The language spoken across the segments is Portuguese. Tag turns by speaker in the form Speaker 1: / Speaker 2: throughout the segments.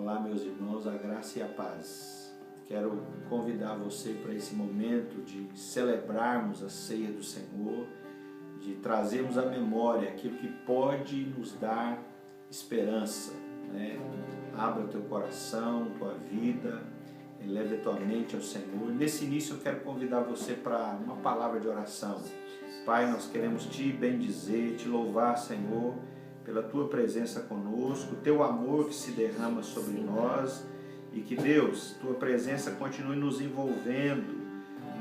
Speaker 1: Olá, meus irmãos, a graça e a paz. Quero convidar você para esse momento de celebrarmos a ceia do Senhor, de trazermos à memória aquilo que pode nos dar esperança, né? Abra teu coração, tua vida, eleve a tua mente ao Senhor. Nesse início eu quero convidar você para uma palavra de oração. Pai, nós queremos te bendizer, te louvar, Senhor, pela tua presença conosco, teu amor que se derrama sobre nós e que, Deus, tua presença continue nos envolvendo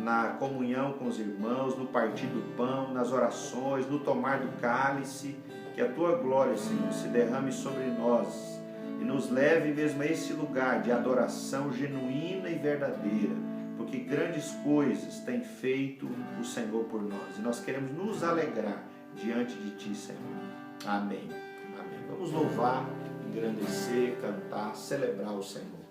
Speaker 1: na comunhão com os irmãos, no partir do pão, nas orações, no tomar do cálice, que a tua glória, Senhor, se derrame sobre nós e nos leve mesmo a esse lugar de adoração genuína e verdadeira, porque grandes coisas tem feito o Senhor por nós e nós queremos nos alegrar diante de ti, Senhor. Amém. Amém. Vamos louvar, engrandecer, cantar, celebrar o Senhor.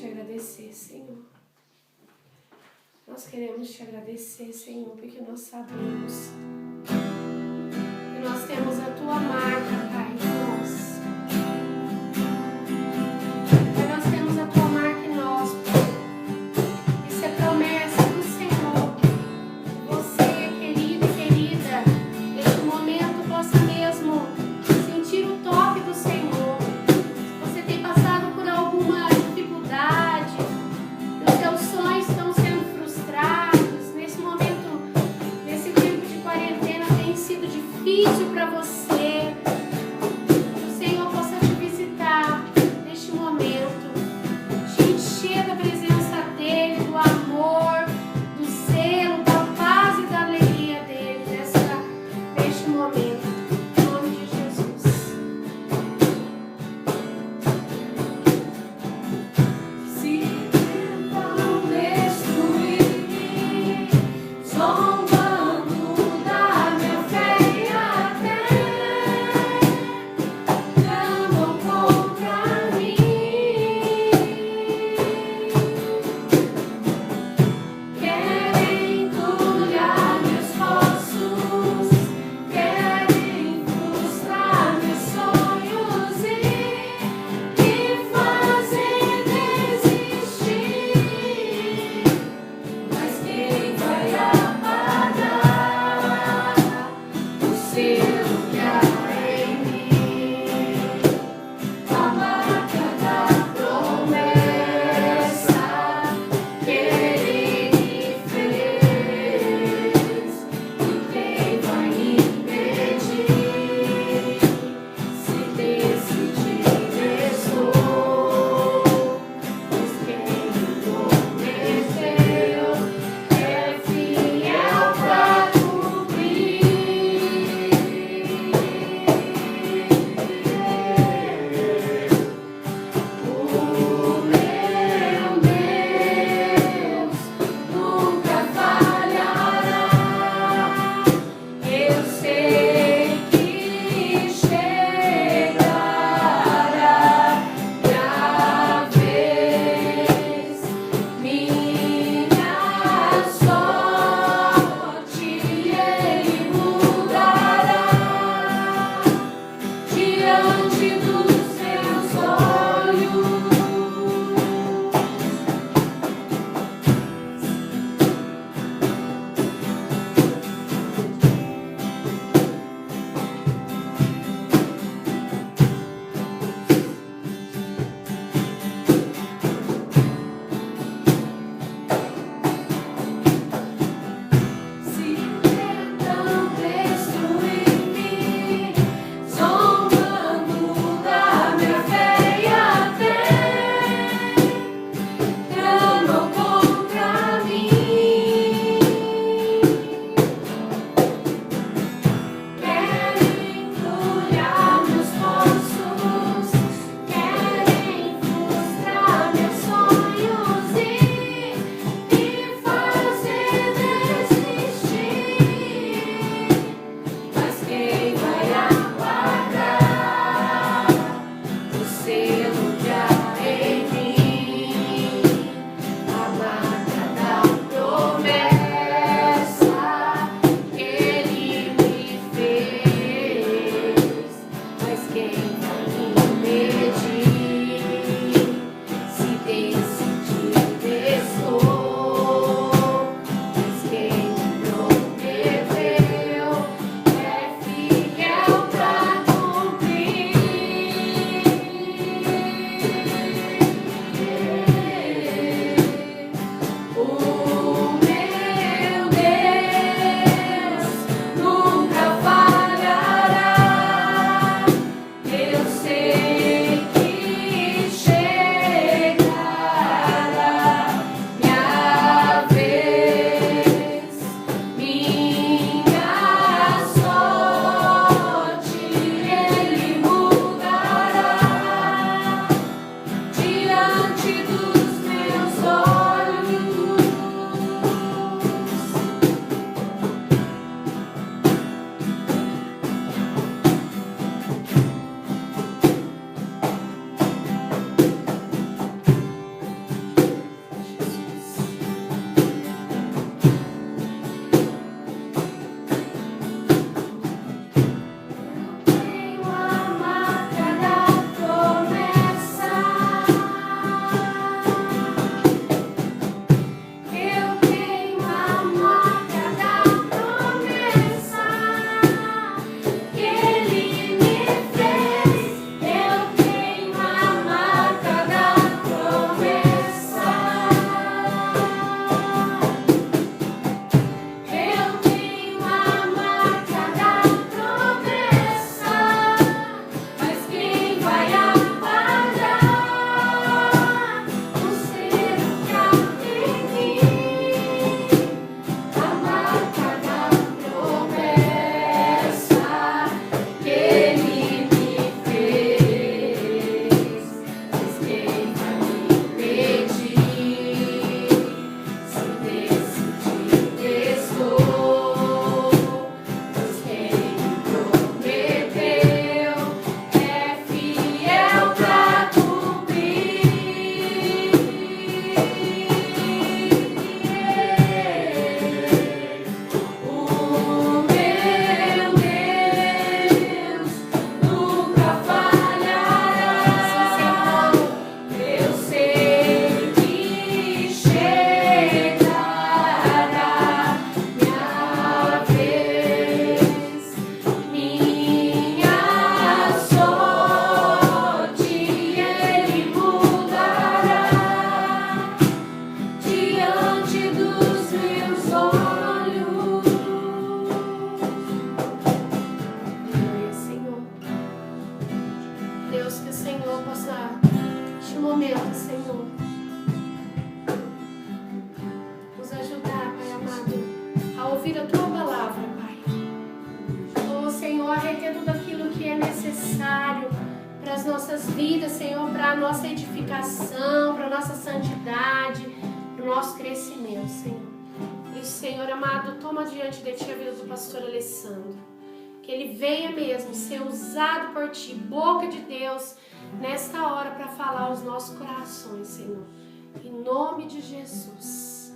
Speaker 2: te agradecer, Senhor. Nós queremos te agradecer, Senhor, porque nós sabemos que nós temos a tua marca, Pai, em nós. Nós temos a tua marca em nós, Pai. Isso é promessa do Senhor. Você, querido e querida, neste momento possa mesmo sentir o toque do Senhor. Se você tem passado por alguma dificuldade, que os seus sonhos estão sendo frustrados, nesse momento, nesse tempo de quarentena tem sido difícil para você, ouvir a Tua palavra, Pai. Oh, Senhor, reter tudo aquilo que é necessário para as nossas vidas, Senhor, para a nossa edificação, para a nossa santidade, para o nosso crescimento, Senhor. E, Senhor amado, toma diante de Ti a vida do pastor Alessandro. Que ele venha mesmo ser usado por Ti, boca de Deus, nesta hora para falar aos nossos corações, Senhor. Em nome de Jesus.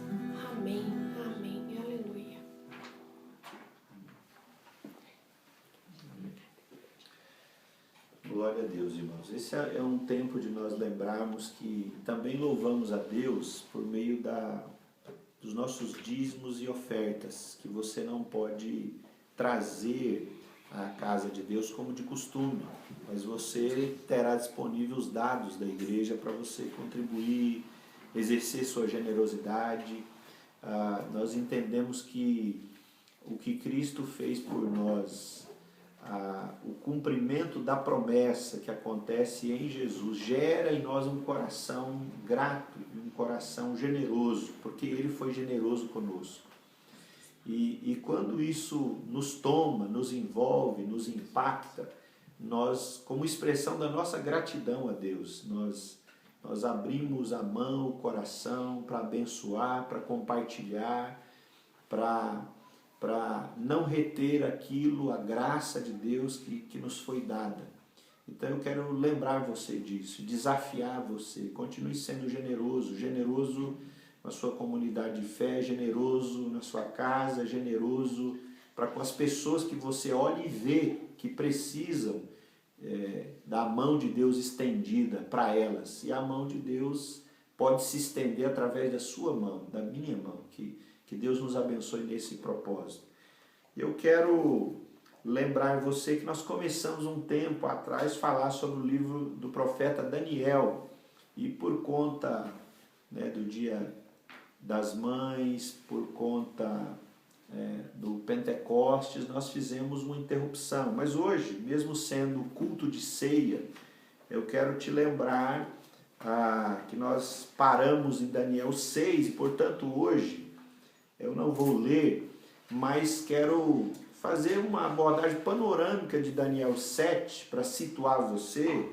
Speaker 2: Amém, amém, aleluia.
Speaker 1: Glória a Deus, irmãos. Esse é um tempo de nós lembrarmos que também louvamos a Deus por meio dos nossos dízimos e ofertas, que você não pode trazer à casa de Deus como de costume, mas você terá disponível os dados da igreja para você contribuir, exercer sua generosidade. Nós entendemos que o que Cristo fez por nós, o cumprimento da promessa que acontece em Jesus, gera em nós um coração grato, um coração generoso, porque Ele foi generoso conosco. E quando isso nos toma, nos envolve, nos impacta, nós, como expressão da nossa gratidão a Deus, nós abrimos a mão, o coração para abençoar, para compartilhar, para não reter aquilo, a graça de Deus que nos foi dada. Então eu quero lembrar você disso, desafiar você, continue sendo generoso na sua comunidade de fé, generoso na sua casa, generoso para com as pessoas que você olha e vê que precisam da mão de Deus estendida para elas. E a mão de Deus pode se estender através da sua mão, da minha mão, que Deus nos abençoe nesse propósito. Eu quero lembrar você que nós começamos um tempo atrás a falar sobre o livro do profeta Daniel, e por conta do Dia das Mães, por conta do Pentecostes, nós fizemos uma interrupção. Mas hoje, mesmo sendo culto de ceia, eu quero te lembrar que nós paramos em Daniel 6, e portanto hoje eu não vou ler, mas quero fazer uma abordagem panorâmica de Daniel 7 para situar você,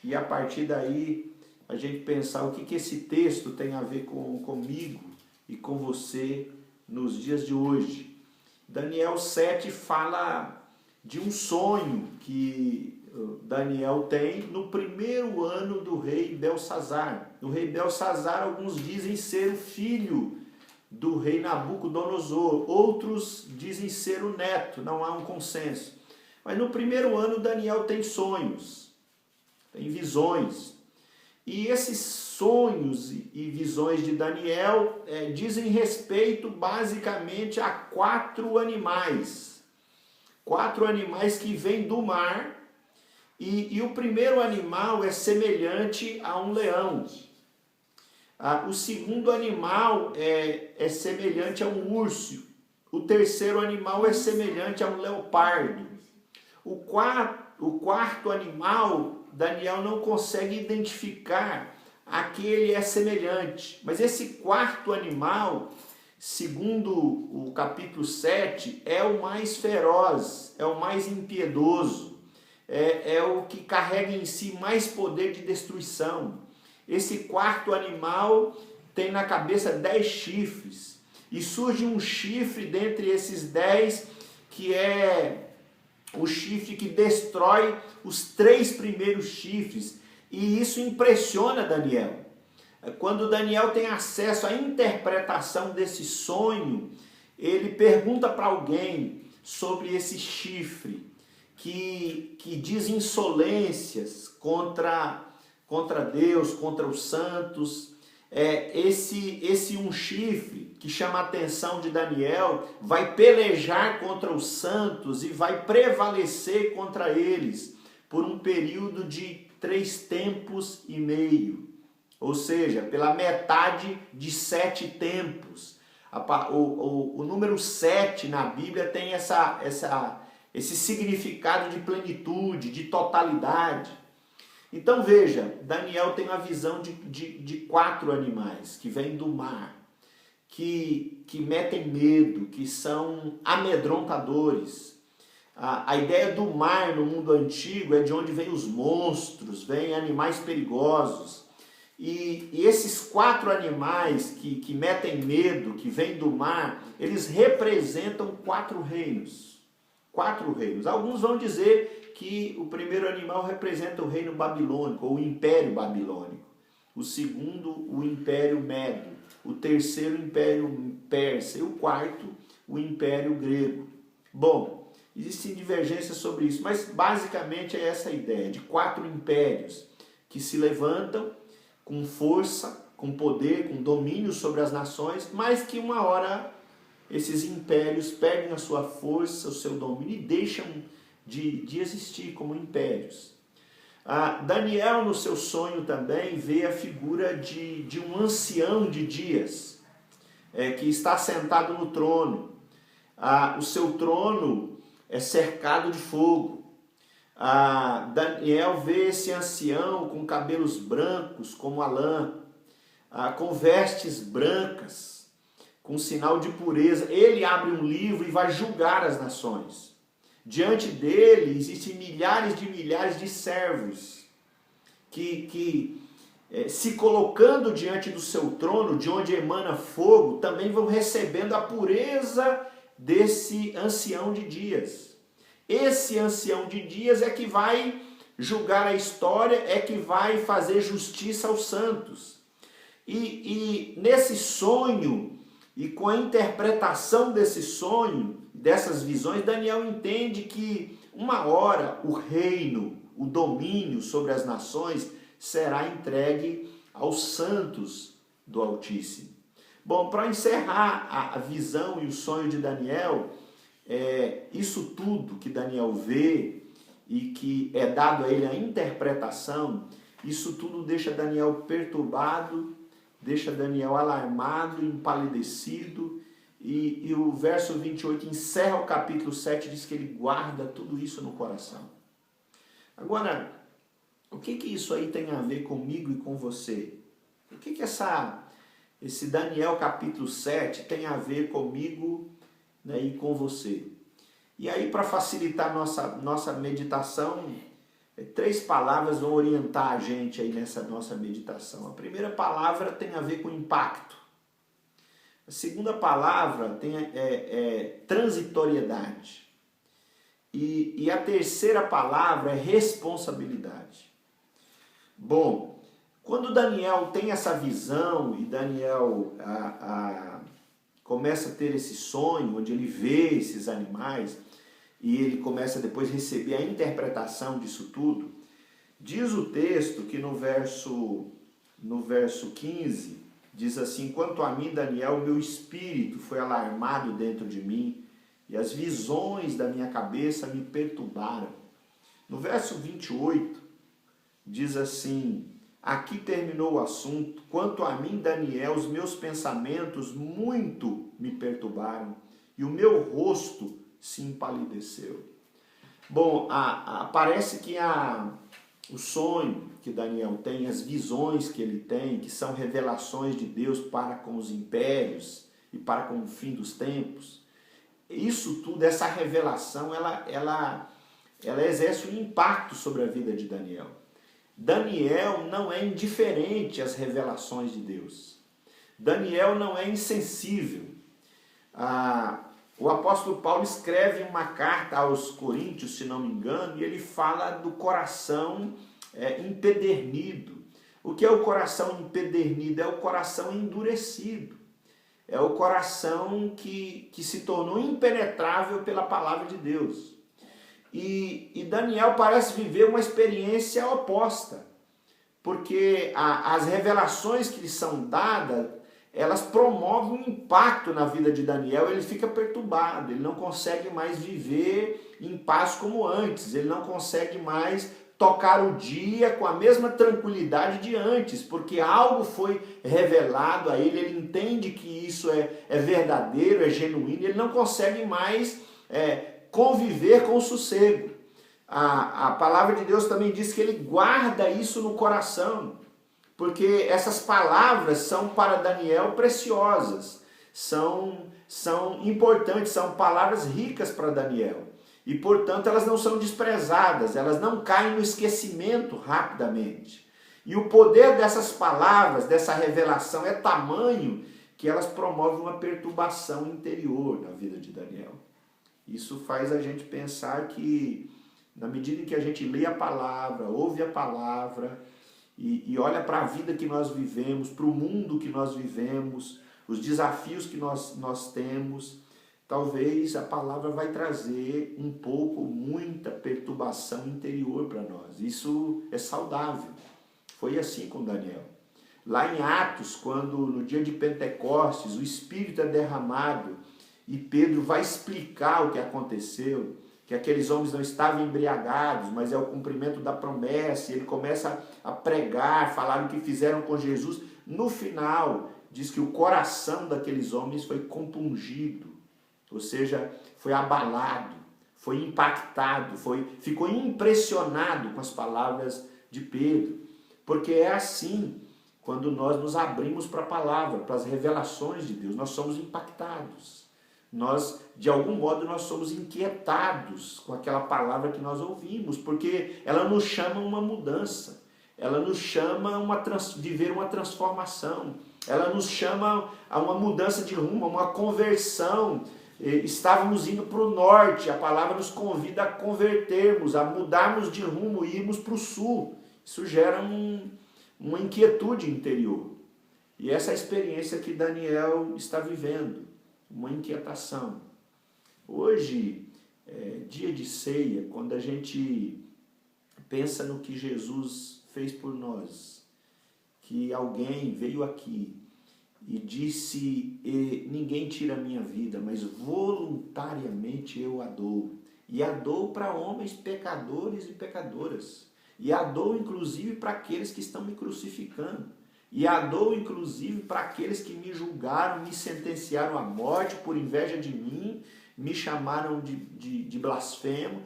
Speaker 1: e a partir daí a gente pensar o que esse texto tem a ver comigo e com você nos dias de hoje. Daniel 7 fala de um sonho que Daniel tem no primeiro ano do rei Belsazar. O rei Belsazar, alguns dizem ser o filho do rei Nabucodonosor, outros dizem ser o neto, não há um consenso. Mas no primeiro ano Daniel tem sonhos, tem visões. E esses sonhos e visões de Daniel dizem respeito basicamente a 4 animais. 4 animais que vêm do mar, e o primeiro animal é semelhante a um leão. O segundo animal é semelhante a um urso. O terceiro animal é semelhante a um leopardo. O quarto animal, Daniel não consegue identificar a que ele é semelhante. Mas esse quarto animal, segundo o capítulo 7, é o mais feroz, é o mais impiedoso, é o que carrega em si mais poder de destruição. Esse quarto animal tem na cabeça 10 chifres, e surge um chifre dentre esses 10, que é o chifre que destrói os 3 primeiros chifres, e isso impressiona Daniel. Quando Daniel tem acesso à interpretação desse sonho, ele pergunta para alguém sobre esse chifre, que diz insolências contra Deus, contra os santos. Esse um chifre que chama a atenção de Daniel vai pelejar contra os santos e vai prevalecer contra eles por um período de 3 tempos e meio, ou seja, pela metade de 7 tempos. O número 7 na Bíblia tem esse significado de plenitude, de totalidade. Então veja, Daniel tem uma visão de 4 animais que vêm do mar, que metem medo, que são amedrontadores. A ideia do mar no mundo antigo é de onde vêm os monstros, vêm animais perigosos. E esses 4 animais que metem medo, que vêm do mar, eles representam 4 reinos. 4 reinos. Alguns vão dizer que o primeiro animal representa o reino babilônico, ou o império babilônico. O segundo, o império médio. O terceiro, o império persa. E o quarto, o império grego. Bom, existem divergências sobre isso, mas basicamente é essa a ideia de 4 impérios que se levantam com força, com poder, com domínio sobre as nações, mas que uma hora esses impérios perdem a sua força, o seu domínio e deixam de existir como impérios. Daniel, no seu sonho também, vê a figura de um ancião de dias, que está sentado no trono. O seu trono é cercado de fogo. Daniel vê esse ancião com cabelos brancos como a lã, com vestes brancas, com sinal de pureza. Ele abre um livro e vai julgar as nações. Diante dele existem milhares de servos que se colocando diante do seu trono, de onde emana fogo, também vão recebendo a pureza desse ancião de dias. Esse ancião de dias é que vai julgar a história, é que vai fazer justiça aos santos. E nesse sonho, e com a interpretação desse sonho, dessas visões, Daniel entende que uma hora o reino, o domínio sobre as nações será entregue aos santos do Altíssimo. Bom, para encerrar a visão e o sonho de Daniel, isso tudo que Daniel vê e que é dado a ele a interpretação, isso tudo deixa Daniel perturbado, deixa Daniel alarmado, empalidecido, e o verso 28 encerra o capítulo 7, diz que ele guarda tudo isso no coração. Agora, o que isso aí tem a ver comigo e com você? O que esse Daniel capítulo 7 tem a ver comigo, né, e com você? E aí, para facilitar nossa meditação, 3 palavras vão orientar a gente aí nessa nossa meditação. A primeira palavra tem a ver com impacto. A segunda palavra é transitoriedade. E a terceira palavra é responsabilidade. Bom, quando Daniel tem essa visão e Daniel começa a ter esse sonho, onde ele vê esses animais, e ele começa depois a receber a interpretação disso tudo, diz o texto que no verso 15, diz assim: quanto a mim, Daniel, meu espírito foi alarmado dentro de mim, e as visões da minha cabeça me perturbaram. No verso 28, diz assim: aqui terminou o assunto, quanto a mim, Daniel, os meus pensamentos muito me perturbaram, e o meu rosto se empalideceu. Bom, parece que o sonho que Daniel tem, as visões que ele tem, que são revelações de Deus para com os impérios e para com o fim dos tempos, isso tudo, essa revelação, ela exerce um impacto sobre a vida de Daniel. Daniel não é indiferente às revelações de Deus. Daniel não é insensível. O apóstolo Paulo escreve uma carta aos Coríntios, se não me engano, e ele fala do coração empedernido. O que é o coração empedernido? É o coração endurecido. É o coração que se tornou impenetrável pela palavra de Deus. E Daniel parece viver uma experiência oposta, porque as revelações que lhe são dadas, elas promovem um impacto na vida de Daniel. Ele fica perturbado, ele não consegue mais viver em paz como antes, ele não consegue mais tocar o dia com a mesma tranquilidade de antes, porque algo foi revelado a ele, ele entende que isso é verdadeiro, é genuíno, ele não consegue mais conviver com sossego. A palavra de Deus também diz que ele guarda isso no coração, porque essas palavras são para Daniel preciosas, são importantes, são palavras ricas para Daniel. E, portanto, elas não são desprezadas, elas não caem no esquecimento rapidamente. E o poder dessas palavras, dessa revelação, é tamanho que elas promovem uma perturbação interior na vida de Daniel. Isso faz a gente pensar que, na medida em que a gente lê a palavra, ouve a palavra e olha para a vida que nós vivemos, para o mundo que nós vivemos, os desafios que nós temos, talvez a palavra vai trazer um pouco, muita perturbação interior para nós. Isso é saudável. Foi assim com Daniel. Lá em Atos, quando no dia de Pentecostes o Espírito é derramado e Pedro vai explicar o que aconteceu, que aqueles homens não estavam embriagados, mas é o cumprimento da promessa, e ele começa a pregar, falar o que fizeram com Jesus. No final, diz que o coração daqueles homens foi compungido, ou seja, foi abalado, foi impactado, ficou impressionado com as palavras de Pedro. Porque é assim, quando nós nos abrimos para a palavra, para as revelações de Deus, nós somos impactados. Nós, de algum modo, nós somos inquietados com aquela palavra que nós ouvimos, porque ela nos chama a uma mudança, ela nos chama a viver uma transformação, ela nos chama a uma mudança de rumo, a uma conversão. Estávamos indo para o norte, a palavra nos convida a convertermos, a mudarmos de rumo e irmos para o sul. Isso gera uma inquietude interior. E essa é a experiência que Daniel está vivendo, uma inquietação. Hoje, dia de ceia, quando a gente pensa no que Jesus fez por nós, que alguém veio aqui e disse, ninguém tira a minha vida, mas voluntariamente eu a dou. E a dou para homens pecadores e pecadoras. E a dou inclusive para aqueles que estão me crucificando. E a dou inclusive para aqueles que me julgaram, me sentenciaram à morte por inveja de mim, me chamaram de blasfemo.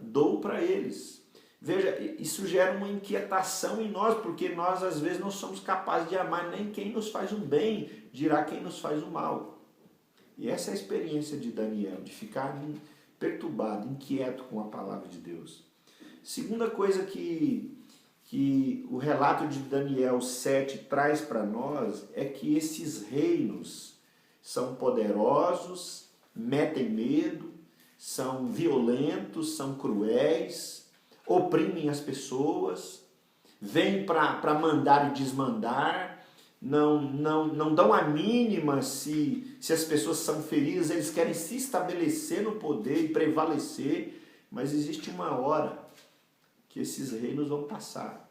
Speaker 1: Dou para eles. Veja, isso gera uma inquietação em nós, porque nós às vezes não somos capazes de amar nem quem nos faz o bem, dirá quem nos faz o mal. E essa é a experiência de Daniel, de ficar perturbado, inquieto com a palavra de Deus. Segunda coisa que o relato de Daniel 7 traz para nós é que esses reinos são poderosos, metem medo, são violentos, são cruéis, oprimem as pessoas, vêm para mandar e desmandar, não dão a mínima se as pessoas são feridas, eles querem se estabelecer no poder e prevalecer, mas existe uma hora que esses reinos vão passar.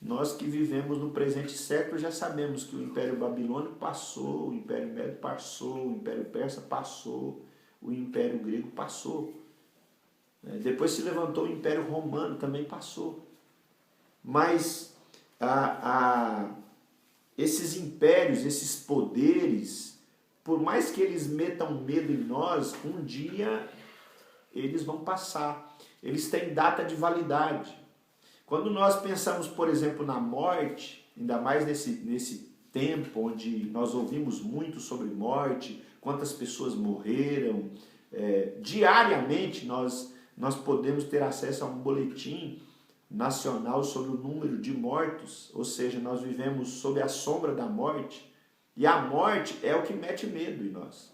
Speaker 1: Nós que vivemos no presente século já sabemos que o Império Babilônico passou, o Império Médio passou, o Império Persa passou, o Império Grego passou. Depois se levantou o Império Romano, também passou. Mas esses impérios, esses poderes, por mais que eles metam medo em nós, um dia eles vão passar. Eles têm data de validade. Quando nós pensamos, por exemplo, na morte, ainda mais nesse tempo onde nós ouvimos muito sobre morte, quantas pessoas morreram, diariamente nós podemos ter acesso a um boletim nacional sobre o número de mortos, ou seja, nós vivemos sob a sombra da morte, e a morte é o que mete medo em nós,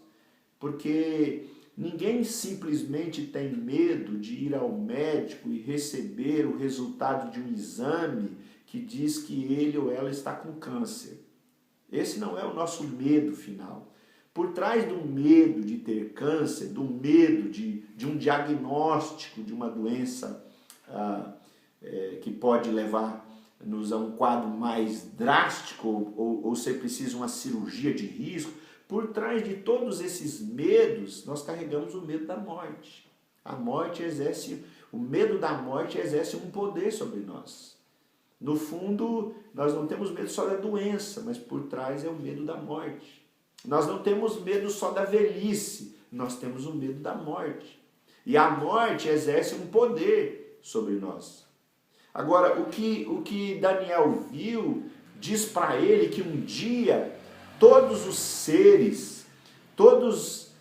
Speaker 1: porque ninguém simplesmente tem medo de ir ao médico e receber o resultado de um exame que diz que ele ou ela está com câncer. Esse não é o nosso medo final. Por trás do medo de ter câncer, do medo de um diagnóstico de uma doença que pode levar-nos a um quadro mais drástico ou ser preciso uma cirurgia de risco, por trás de todos esses medos, nós carregamos o medo da morte. O medo da morte exerce um poder sobre nós. No fundo, nós não temos medo só da doença, mas por trás é o medo da morte. Nós não temos medo só da velhice, nós temos o medo da morte. E a morte exerce um poder sobre nós. Agora, o que Daniel viu, diz para ele que um dia todos os seres, todos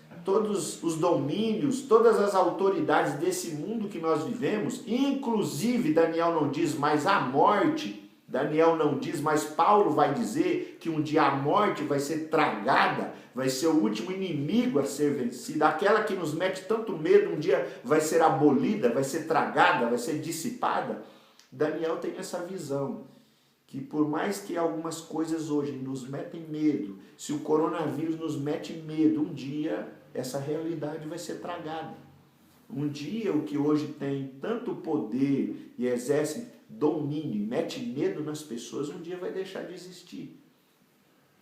Speaker 1: os domínios, todas as autoridades desse mundo que nós vivemos, inclusive Daniel não diz mais a morte, Daniel não diz, mas Paulo vai dizer que um dia a morte vai ser tragada, vai ser o último inimigo a ser vencido, aquela que nos mete tanto medo, um dia vai ser abolida, vai ser tragada, vai ser dissipada. Daniel tem essa visão, que por mais que algumas coisas hoje nos metem medo, se o coronavírus nos mete medo, um dia essa realidade vai ser tragada. Um dia o que hoje tem tanto poder e exerce domínio e mete medo nas pessoas, um dia vai deixar de existir.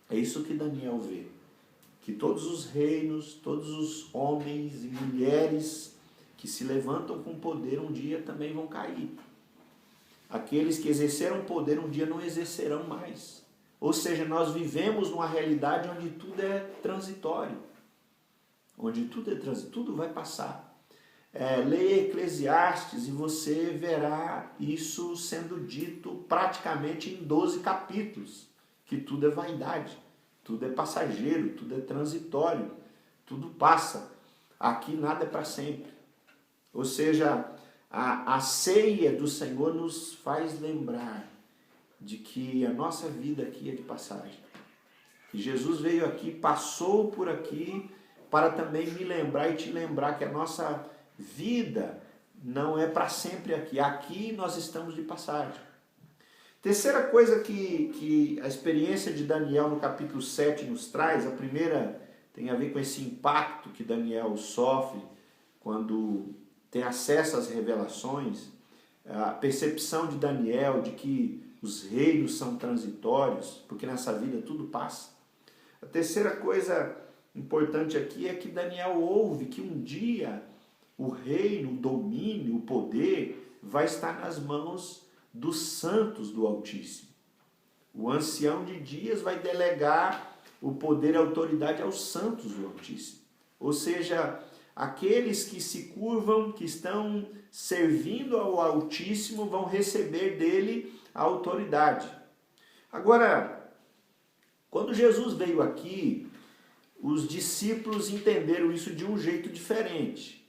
Speaker 1: É isso que Daniel vê. Que todos os reinos, todos os homens e mulheres que se levantam com poder, um dia também vão cair. Aqueles que exerceram poder, um dia não exercerão mais. Ou seja, nós vivemos numa realidade onde tudo é transitório. Onde tudo é transitório, tudo vai passar. Leia Eclesiastes e você verá isso sendo dito praticamente em 12 capítulos. Que tudo é vaidade, tudo é passageiro, tudo é transitório, tudo passa. Aqui nada é para sempre. Ou seja, a ceia do Senhor nos faz lembrar de que a nossa vida aqui é de passagem. Que Jesus veio aqui, passou por aqui, para também me lembrar e te lembrar que a nossa vida não é para sempre aqui. Aqui nós estamos de passagem. Terceira coisa que a experiência de Daniel no capítulo 7 nos traz, a primeira tem a ver com esse impacto que Daniel sofre quando tem acesso às revelações, a percepção de Daniel de que os reinos são transitórios, porque nessa vida tudo passa. A terceira coisa importante aqui é que Daniel ouve que um dia o reino, o domínio, o poder vai estar nas mãos dos santos do Altíssimo. O ancião de dias vai delegar o poder e a autoridade aos santos do Altíssimo. Ou seja, aqueles que se curvam, que estão servindo ao Altíssimo, vão receber dele a autoridade. Agora, quando Jesus veio aqui, os discípulos entenderam isso de um jeito diferente.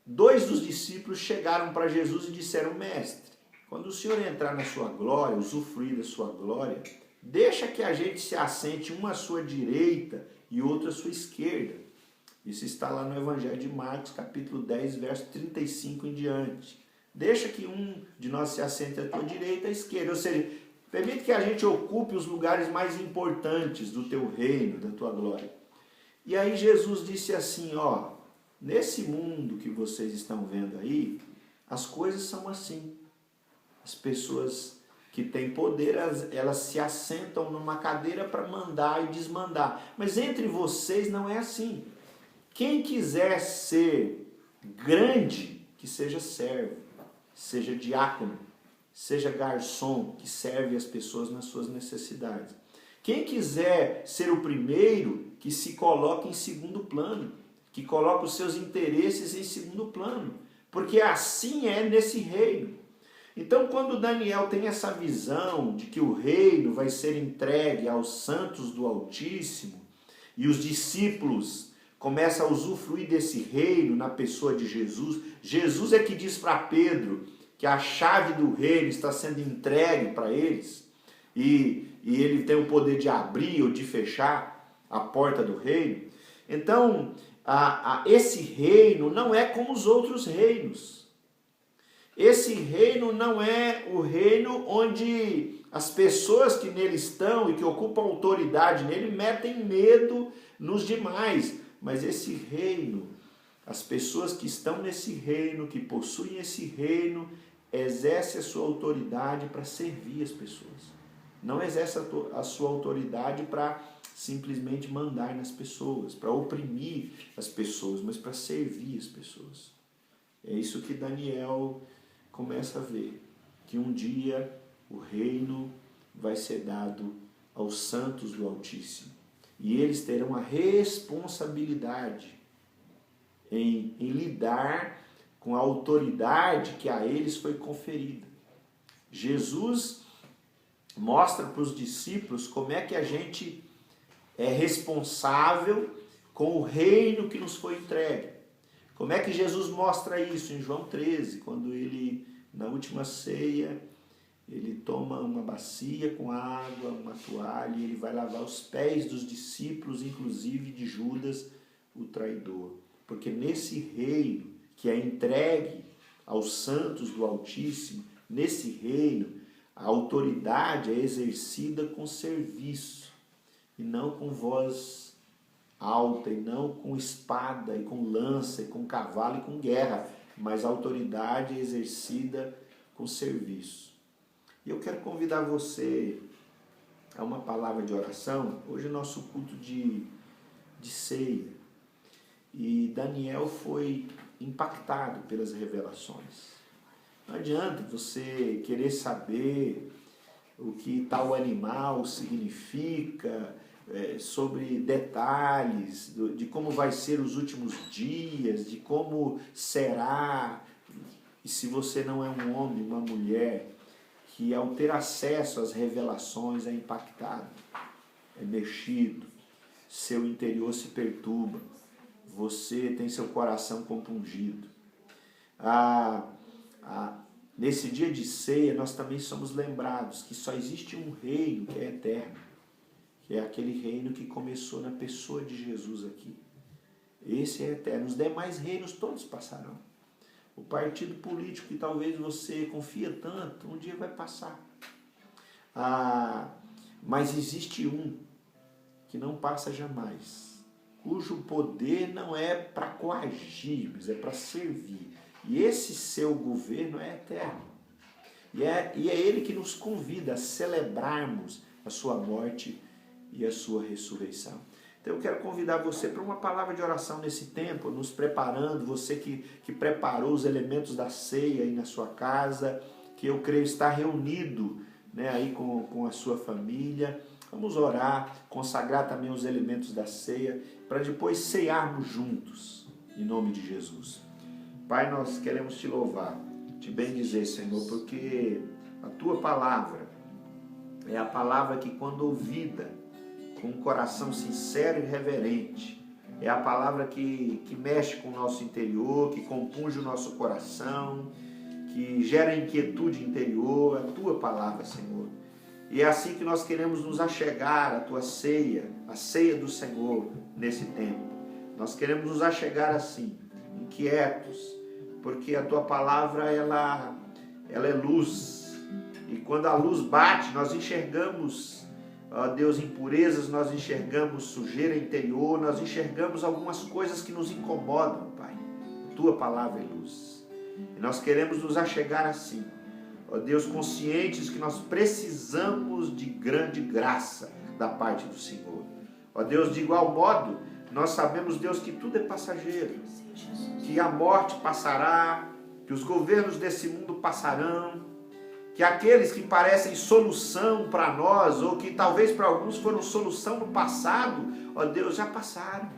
Speaker 1: Dois dos discípulos chegaram para Jesus e disseram: Mestre, quando o Senhor entrar na sua glória, usufruir da sua glória, deixa que a gente se assente um à sua direita e outro à sua esquerda. Isso está lá no Evangelho de Marcos, capítulo 10, verso 35 em diante. Deixa que um de nós se assente à tua direita e à esquerda. Ou seja, permite que a gente ocupe os lugares mais importantes do teu reino, da tua glória. E aí Jesus disse assim, nesse mundo que vocês estão vendo aí, as coisas são assim. As pessoas que têm poder, elas se assentam numa cadeira para mandar e desmandar. Mas entre vocês não é assim. Quem quiser ser grande, que seja servo, seja diácono, seja garçom, que serve as pessoas nas suas necessidades. Quem quiser ser o primeiro, que se coloque em segundo plano, que coloque os seus interesses em segundo plano, porque assim é nesse reino. Então, quando Daniel tem essa visão de que o reino vai ser entregue aos santos do Altíssimo, e os discípulos começam a usufruir desse reino na pessoa de Jesus, Jesus é que diz para Pedro que a chave do reino está sendo entregue para eles, e ele tem o poder de abrir ou de fechar a porta do reino. Então, esse reino não é como os outros reinos. Esse reino não é o reino onde as pessoas que nele estão e que ocupam autoridade nele metem medo nos demais. Mas esse reino, as pessoas que estão nesse reino, que possuem esse reino, exercem a sua autoridade para servir as pessoas. Não exerce a sua autoridade para simplesmente mandar nas pessoas, para oprimir as pessoas, mas para servir as pessoas. É isso que Daniel começa a ver, que um dia o reino vai ser dado aos santos do Altíssimo. E eles terão a responsabilidade em lidar com a autoridade que a eles foi conferida. Jesus mostra para os discípulos como é que a gente é responsável com o reino que nos foi entregue. Como é que Jesus mostra isso em João 13, quando ele, na última ceia, ele toma uma bacia com água, uma toalha, e ele vai lavar os pés dos discípulos, inclusive de Judas, o traidor. Porque nesse reino que é entregue aos santos do Altíssimo, nesse reino, a autoridade é exercida com serviço, e não com voz alta, e não com espada, e com lança, e com cavalo, e com guerra, mas a autoridade é exercida com serviço. E eu quero convidar você a uma palavra de oração. Hoje é nosso culto de ceia. E Daniel foi impactado pelas revelações. Não adianta você querer saber o que tal animal significa, sobre detalhes de como vai ser os últimos dias, de como será. E se você não é um homem, uma mulher, que ao ter acesso às revelações é impactado, é mexido, seu interior se perturba, você tem seu coração compungido. Nesse dia de ceia, nós também somos lembrados que só existe um reino que é eterno, que é aquele reino que começou na pessoa de Jesus aqui. Esse é eterno. Os demais reinos todos passarão. O partido político que talvez você confia tanto, um dia vai passar. Mas existe um que não passa jamais, cujo poder não é para coagir, mas é para servir. E esse seu governo é eterno. E é ele que nos convida a celebrarmos a sua morte e a sua ressurreição. Então eu quero convidar você para uma palavra de oração nesse tempo, nos preparando, você que preparou os elementos da ceia aí na sua casa, que eu creio estar reunido, né, aí com a sua família. Vamos orar, consagrar também os elementos da ceia, para depois cearmos juntos, em nome de Jesus. Pai, nós queremos te louvar, te bendizer, Senhor, porque a tua palavra é a palavra que, quando ouvida com um coração sincero e reverente, é a palavra que mexe com o nosso interior, que compunge o nosso coração, que gera inquietude interior, a tua palavra, Senhor. E é assim que nós queremos nos achegar à tua ceia, a ceia do Senhor, nesse tempo. Nós queremos nos achegar assim, inquietos, porque a tua palavra, ela é luz. E quando a luz bate, nós enxergamos, ó Deus, impurezas, nós enxergamos sujeira interior, nós enxergamos algumas coisas que nos incomodam, Pai. A tua palavra é luz. E nós queremos nos achegar assim, ó Deus, conscientes que nós precisamos de grande graça da parte do Senhor. Ó Deus, de igual modo, nós sabemos, Deus, que tudo é passageiro, que a morte passará, que os governos desse mundo passarão, que aqueles que parecem solução para nós, ou que talvez para alguns foram solução no passado, ó Deus, já passaram.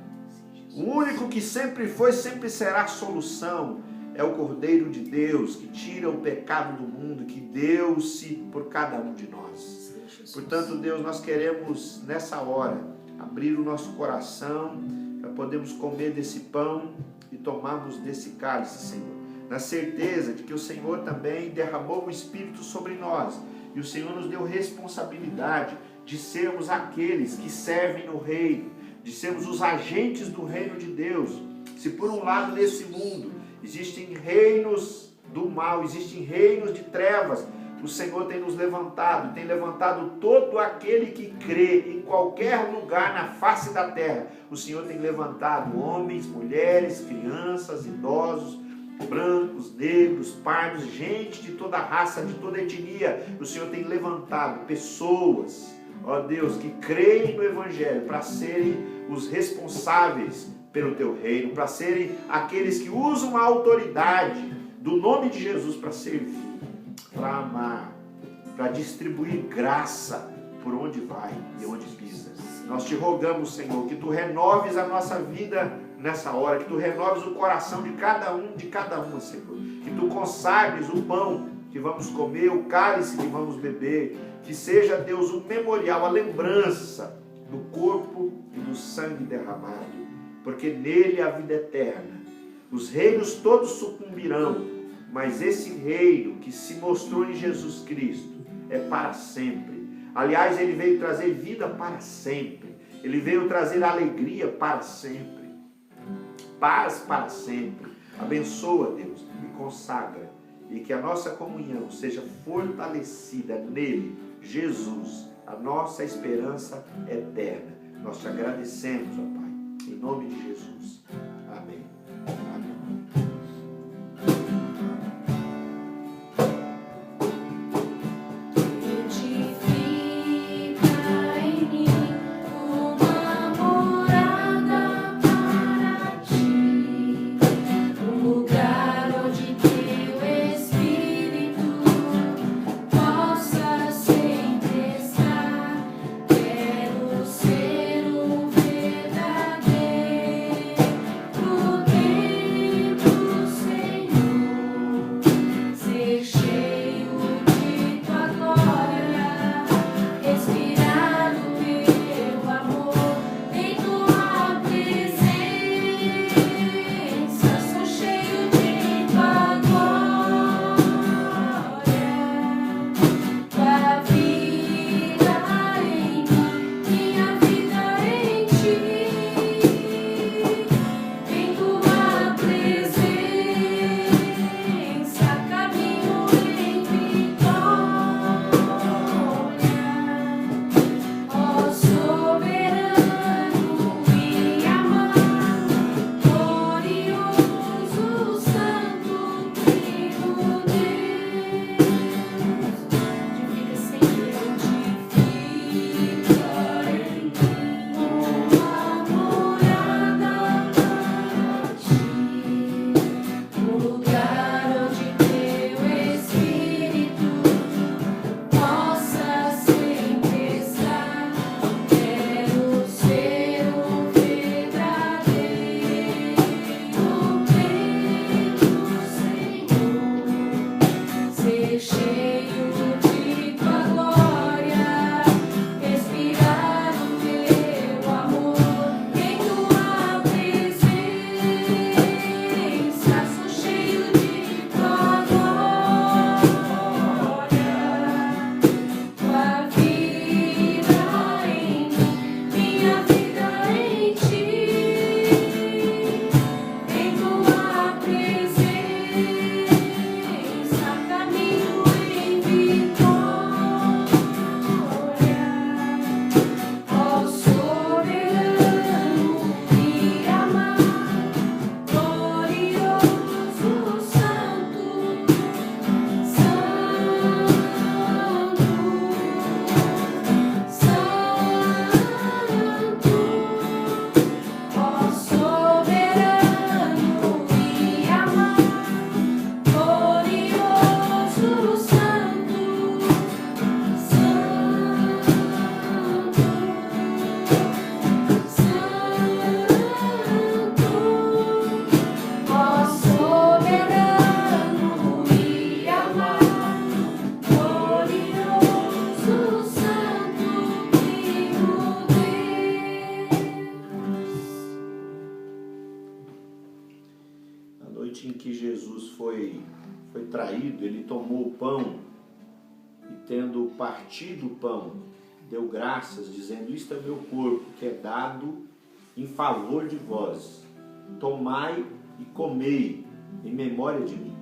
Speaker 1: O único que sempre foi, sempre será solução, é o Cordeiro de Deus, que tira o pecado do mundo, que deu-se por cada um de nós. Portanto, Deus, nós queremos, nessa hora, abrir o nosso coração, para podermos comer desse pão e tomarmos desse cálice, Senhor. Na certeza de que o Senhor também derramou o Espírito sobre nós, e o Senhor nos deu responsabilidade de sermos aqueles que servem no reino, de sermos os agentes do reino de Deus. Se por um lado nesse mundo existem reinos do mal, existem reinos de trevas, o Senhor tem nos levantado, tem levantado todo aquele que crê em qualquer lugar na face da terra. O Senhor tem levantado homens, mulheres, crianças, idosos, brancos, negros, pardos, gente de toda raça, de toda etnia. O Senhor tem levantado pessoas, ó Deus, que creem no Evangelho para serem os responsáveis pelo teu reino, para serem aqueles que usam a autoridade do nome de Jesus para servir, para amar, para distribuir graça por onde vai e onde pisa. Nós te rogamos, Senhor, que tu renoves a nossa vida nessa hora, que tu renoves o coração de cada uma, Senhor, que tu consagres o pão que vamos comer, o cálice que vamos beber, que seja, Deus, um memorial, a lembrança do corpo e do sangue derramado, porque nele há vida eterna. Os reinos todos sucumbirão, mas esse reino que se mostrou em Jesus Cristo é para sempre. Aliás, ele veio trazer vida para sempre. Ele veio trazer alegria para sempre. Paz para sempre. Abençoa, Deus, e consagra. E que a nossa comunhão seja fortalecida nele, Jesus, a nossa esperança eterna. Nós te agradecemos, ó Pai, em nome de Jesus. Amém. Amém. noite em que Jesus foi traído, ele tomou o pão e, tendo partido o pão, deu graças, dizendo: isto é meu corpo, que é dado em favor de vós. Tomai e comei em memória de mim.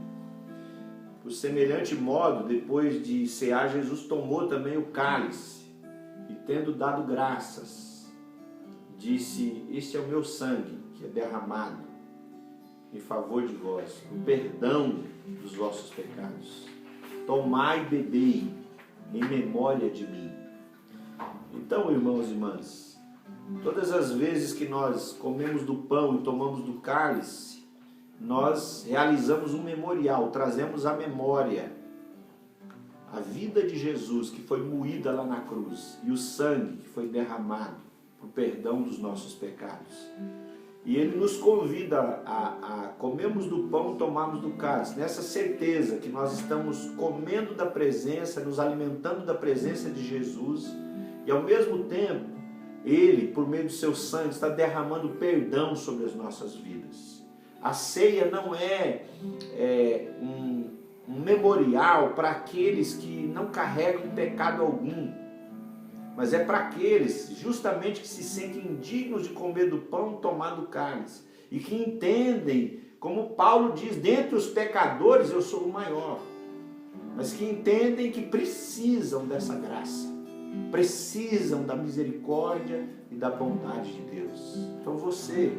Speaker 1: Por semelhante modo, depois de cear, Jesus tomou também o cálice e, tendo dado graças, disse: este é o meu sangue, que é derramado em favor de vós, o perdão dos vossos pecados. Tomai e bebei em memória de mim. Então, irmãos e irmãs, todas as vezes que nós comemos do pão e tomamos do cálice, nós realizamos um memorial, trazemos à memória a vida de Jesus que foi moída lá na cruz e o sangue que foi derramado para o perdão dos nossos pecados. E Ele nos convida a comermos do pão, tomarmos do cálice, nessa certeza que nós estamos comendo da presença, nos alimentando da presença de Jesus, e ao mesmo tempo, Ele, por meio do seu sangue, está derramando perdão sobre as nossas vidas. A ceia não é um memorial para aqueles que não carregam pecado algum, mas é para aqueles justamente que se sentem indignos de comer do pão, tomar do cálice, e que entendem, como Paulo diz, dentre os pecadores eu sou o maior, mas que entendem que precisam dessa graça, precisam da misericórdia e da bondade de Deus. Então você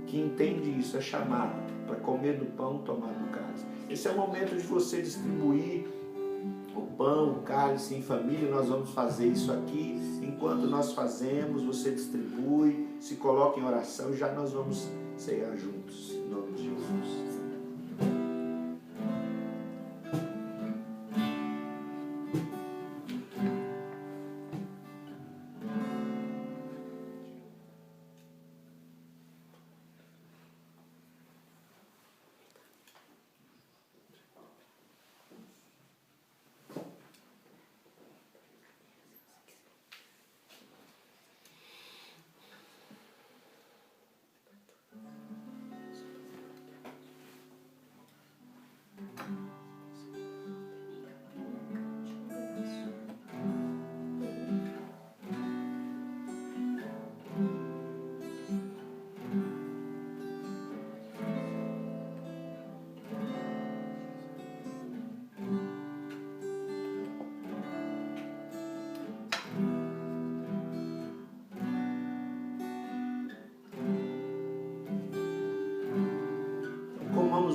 Speaker 1: que entende isso é chamado para comer do pão, tomar do cálice. Esse é o momento de você distribuir o pão, o cálice em família. Nós vamos fazer isso aqui. Enquanto nós fazemos, você distribui, se coloca em oração, já nós vamos ceiar juntos, em nome de Jesus.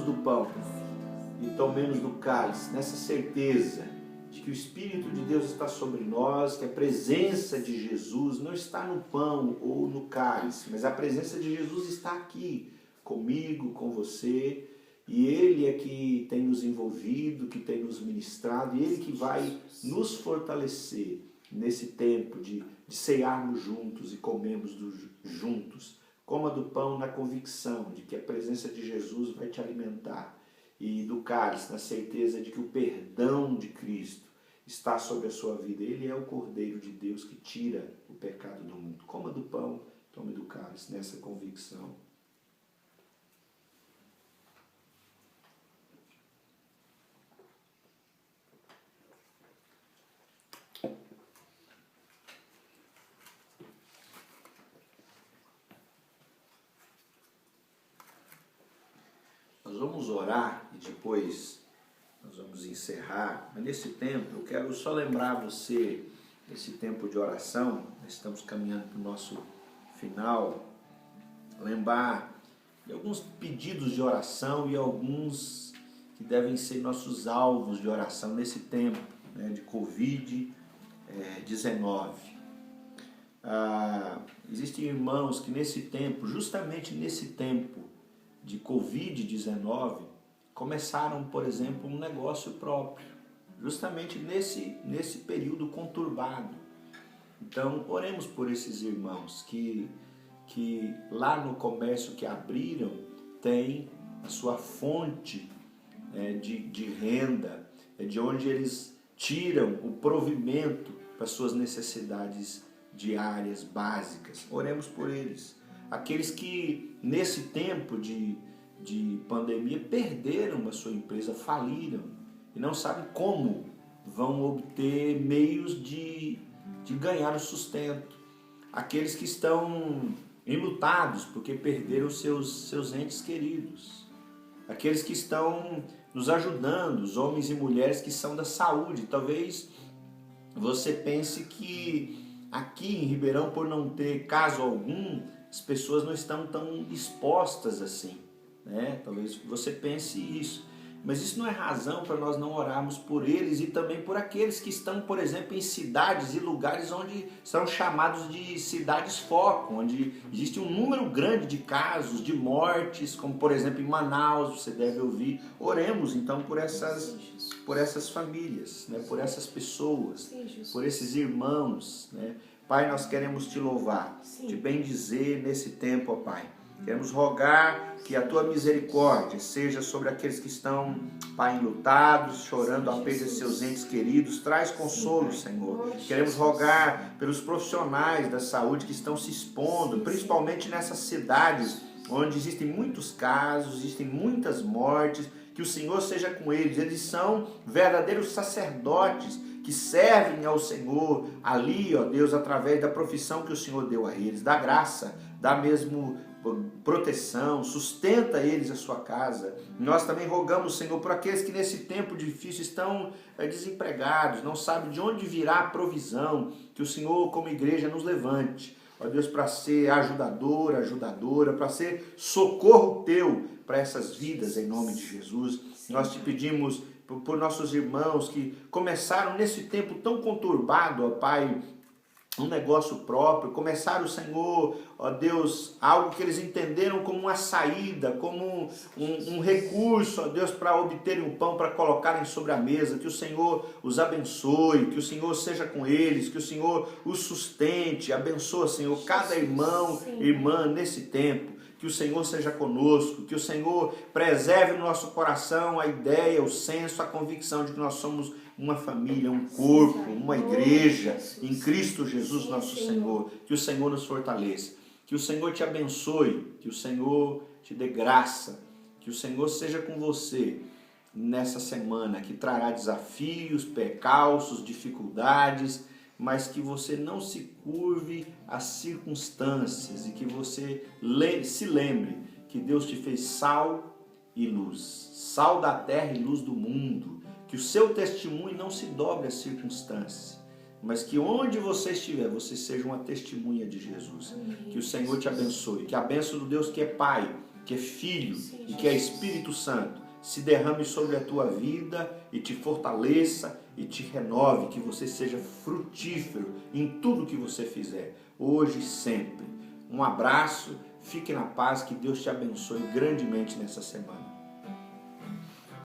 Speaker 1: Do pão e tomemos do cálice, nessa certeza de que o Espírito de Deus está sobre nós, que a presença de Jesus não está no pão ou no cálice, mas a presença de Jesus está aqui, comigo, com você, e Ele é que tem nos envolvido, que tem nos ministrado, e Ele que vai nos fortalecer nesse tempo de cearmos juntos e comermos juntos. Coma do pão na convicção de que a presença de Jesus vai te alimentar, e do cálice na certeza de que o perdão de Cristo está sobre a sua vida. Ele é o Cordeiro de Deus que tira o pecado do mundo. Coma do pão, tome do cálice nessa convicção. Nós vamos orar e depois nós vamos encerrar, mas nesse tempo eu quero só lembrar você, nesse tempo de oração, nós estamos caminhando para o nosso final, lembrar de alguns pedidos de oração e alguns que devem ser nossos alvos de oração nesse tempo, né, de Covid-19. Existem irmãos que nesse tempo, justamente nesse tempo de Covid-19, começaram, por exemplo, um negócio próprio, justamente nesse período conturbado. Então, oremos por esses irmãos que lá no comércio que abriram, tem a sua fonte de renda, de onde eles tiram o provimento para suas necessidades diárias, básicas. Oremos por eles. Aqueles que nesse tempo de pandemia perderam a sua empresa, faliram e não sabem como vão obter meios de ganhar o sustento. Aqueles que estão enlutados porque perderam seus entes queridos. Aqueles que estão nos ajudando, os homens e mulheres que são da saúde. Talvez você pense que aqui em Ribeirão, por não ter caso algum, as pessoas não estão tão expostas assim, né? Talvez você pense isso, mas isso não é razão para nós não orarmos por eles e também por aqueles que estão, por exemplo, em cidades e lugares onde são chamados de cidades foco, onde existe um número grande de casos, de mortes, como por exemplo em Manaus, você deve ouvir. Oremos então por essas famílias, né? Por essas pessoas, por esses irmãos, né? Pai, nós queremos te louvar, te bendizer nesse tempo, ó Pai. Queremos rogar que a tua misericórdia seja sobre aqueles que estão, Pai, enlutados, chorando a perda de seus entes queridos. Traz consolo, Senhor. Queremos rogar pelos profissionais da saúde que estão se expondo, principalmente nessas cidades onde existem muitos casos, existem muitas mortes. Que o Senhor seja com eles. Eles são verdadeiros sacerdotes que servem ao Senhor ali, ó Deus, através da profissão que o Senhor deu a eles. Dá graça, dá mesmo proteção, sustenta eles a sua casa. Nós também rogamos, Senhor, por aqueles que nesse tempo difícil estão desempregados, não sabem de onde virá a provisão, que o Senhor, como igreja, nos levante, ó Deus, para ser ajudadora, para ser socorro teu para essas vidas, em nome de Jesus. Nós te pedimos por nossos irmãos que começaram nesse tempo tão conturbado, ó Pai, um negócio próprio, começaram, Senhor, ó Deus, algo que eles entenderam como uma saída, como um recurso, ó Deus, para obterem o pão, para colocarem sobre a mesa. Que o Senhor os abençoe, que o Senhor seja com eles, que o Senhor os sustente, abençoa, Senhor, cada irmão, irmã nesse tempo. Que o Senhor seja conosco, que o Senhor preserve no nosso coração a ideia, o senso, a convicção de que nós somos uma família, um corpo, uma igreja em Cristo Jesus nosso Senhor. Que o Senhor nos fortaleça, que o Senhor te abençoe, que o Senhor te dê graça, que o Senhor seja com você nessa semana, que trará desafios, percalços, dificuldades, mas que você não se curve às circunstâncias e que você se lembre que Deus te fez sal e luz, sal da terra e luz do mundo, que o seu testemunho não se dobre às circunstâncias, mas que onde você estiver, você seja uma testemunha de Jesus. Que o Senhor te abençoe, que a bênção do Deus que é Pai, que é Filho e que é Espírito Santo se derrame sobre a tua vida e te fortaleça e te renove, que você seja frutífero em tudo que você fizer, hoje e sempre. Um abraço, fique na paz, que Deus te abençoe grandemente nessa semana.